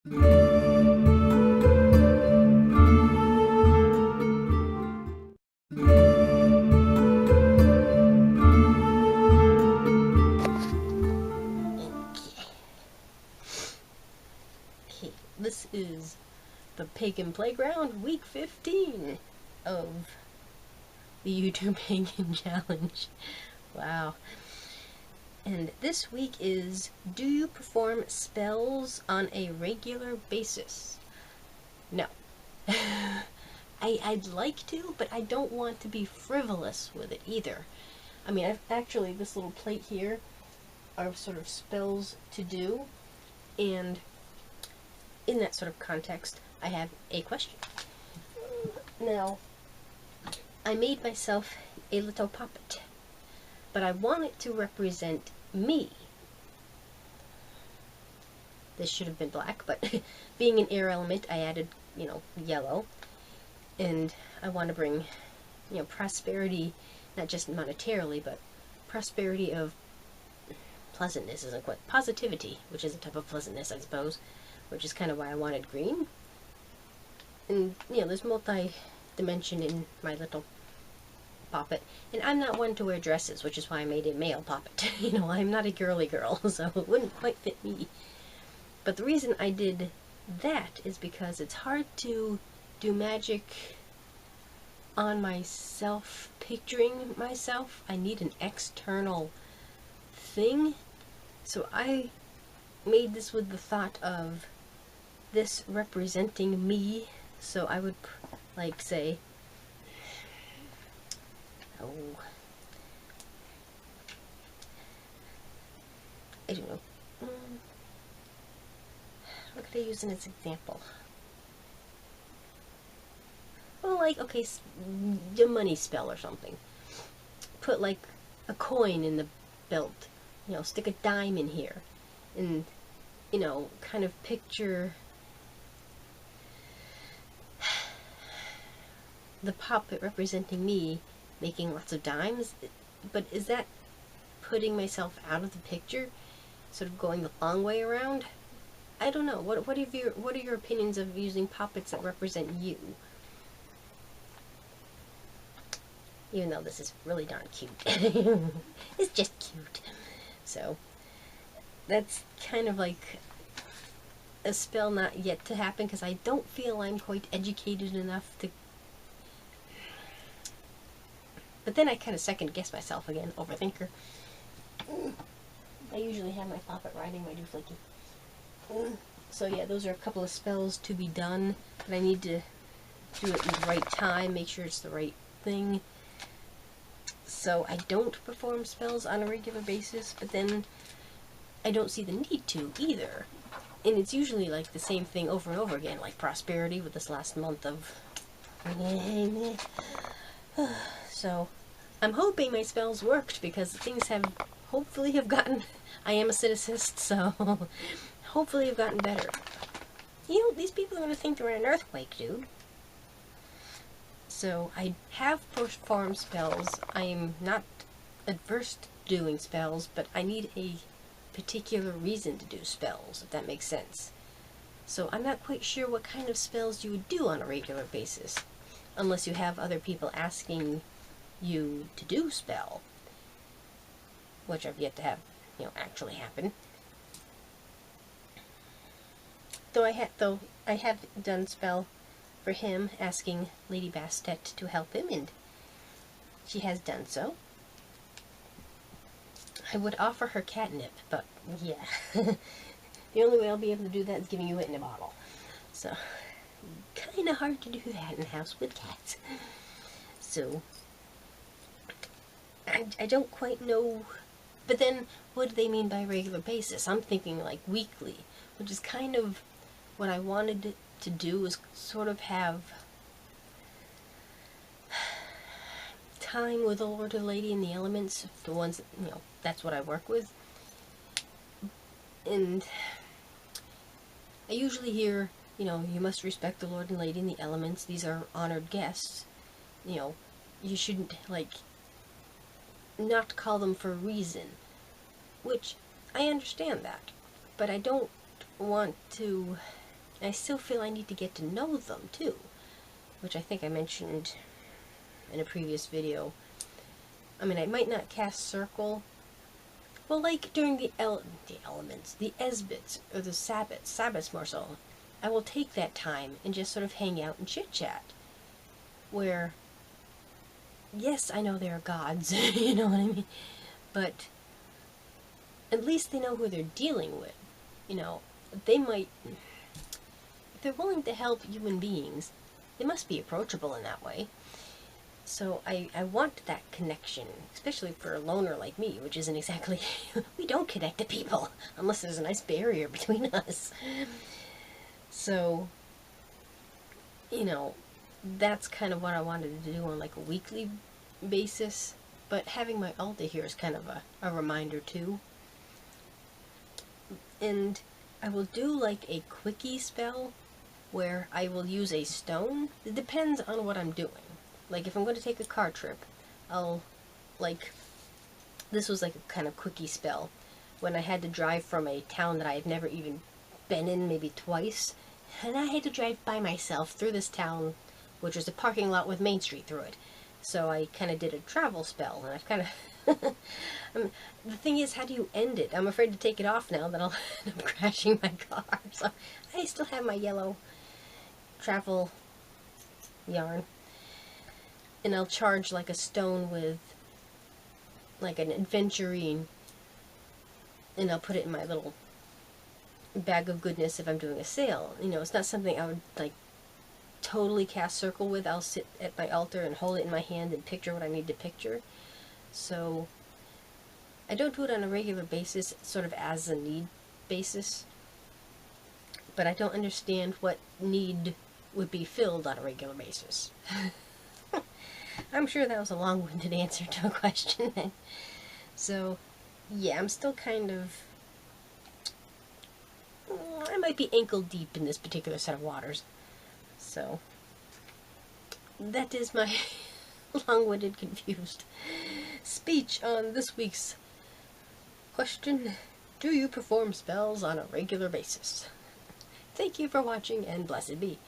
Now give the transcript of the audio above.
Okay, this is the Pagan Playground, week 15 of the YouTube Pagan Challenge. Wow. And this week is, do you perform spells on a regular basis? No. I'd like to, but I don't want to be frivolous with it either. I mean, I've actually, this little plate here are sort of spells to do, and in that sort of context, I have a question. Now, I made myself a little puppet, but I want it to represent me. This should have been black, but being an air element, I added, yellow. And I want to bring, prosperity, not just monetarily, but prosperity of pleasantness, isn't quite positivity, which is a type of pleasantness, I suppose, which is kind of why I wanted green. And, there's multi-dimension in my little puppet. And I'm not one to wear dresses, which is why I made a male puppet. I'm not a girly girl, so it wouldn't quite fit me. But the reason I did that is because it's hard to do magic on myself, picturing myself. I need an external thing. So I made this with the thought of this representing me. So I would, say, I don't know. What could I use in its example? Well, okay, a money spell or something. Put, a coin in the belt. Stick a dime in here. And, kind of picture the puppet representing me making lots of dimes. But is that putting myself out of the picture? Sort of going the long way around? I don't know. What are your opinions of using puppets that represent you? Even though this is really darn cute. It's just cute. So, that's kind of like a spell not yet to happen, because I don't feel I'm quite educated enough to... But then I kind of second guess myself again, overthinker. I usually have my puppet riding my dooflaky. So yeah, those are a couple of spells to be done, but I need to do it in the right time, make sure it's the right thing. So I don't perform spells on a regular basis, but then I don't see the need to either. And it's usually the same thing over and over again, like prosperity with this last month of... So I'm hoping my spells worked, because things hopefully have gotten... I am a cynicist, so hopefully have gotten better. These people are going to think they're in an earthquake, dude. So I have performed spells. I am not adverse to doing spells, but I need a particular reason to do spells, if that makes sense. So I'm not quite sure what kind of spells you would do on a regular basis, unless you have other people asking you to do spell, which I've yet to have, actually happen. Though I have done spell for him, asking Lady Bastet to help him, and she has done so. I would offer her catnip, but yeah. The only way I'll be able to do that is giving you it in a bottle. So, kind of hard to do that in a house with cats. So, I don't quite know. But then, what do they mean by regular basis? I'm thinking weekly, which is kind of what I wanted to do, is sort of have time with the Lord and Lady and the elements, the ones that, that's what I work with. And I usually hear, you must respect the Lord and Lady and the elements. These are honored guests. You shouldn't, not call them for a reason. Which, I understand that. But I don't want to I still feel I need to get to know them too, which I think I mentioned in a previous video. I mean, I might not cast Circle. Well, like during the elements, the Esbits, or the Sabbats more so, I will take that time and just sort of hang out and chit-chat. Where, yes, I know they're gods, you know what I mean? But at least they know who they're dealing with. You know, they might, if they're willing to help human beings, they must be approachable in that way. So I want that connection, especially for a loner like me, which isn't exactly, we don't connect to people unless there's a nice barrier between us. So, you know, that's kind of what I wanted to do on like a weekly basis, but having my altar here is kind of a reminder too. And I will do like a quickie spell where I will use a stone. It depends on what I'm doing. Like, if I'm going to take a car trip, I'll, like, this was like a kind of quickie spell when I had to drive from a town that I had never even been in, maybe twice, and I had to drive by myself through this town, which was a parking lot with Main Street through it. So I kind of did a travel spell, and I've kind of, the thing is, how do you end it? I'm afraid to take it off now that I'll end up crashing my car, so I still have my yellow travel yarn. And I'll charge like a stone with like an adventurine, and I'll put it in my little bag of goodness if I'm doing a sale. You know, it's not something I would like totally cast Circle with. I'll sit at my altar and hold it in my hand and picture what I need to picture. So I don't do it on a regular basis, sort of as a need basis. But I don't understand what need would be filled on a regular basis. I'm sure that was a long-winded answer to a question. So, yeah, I'm still kind of, I might be ankle deep in this particular set of waters. So, that is my long-winded, confused speech on this week's question. Do you perform spells on a regular basis? Thank you for watching, and blessed be.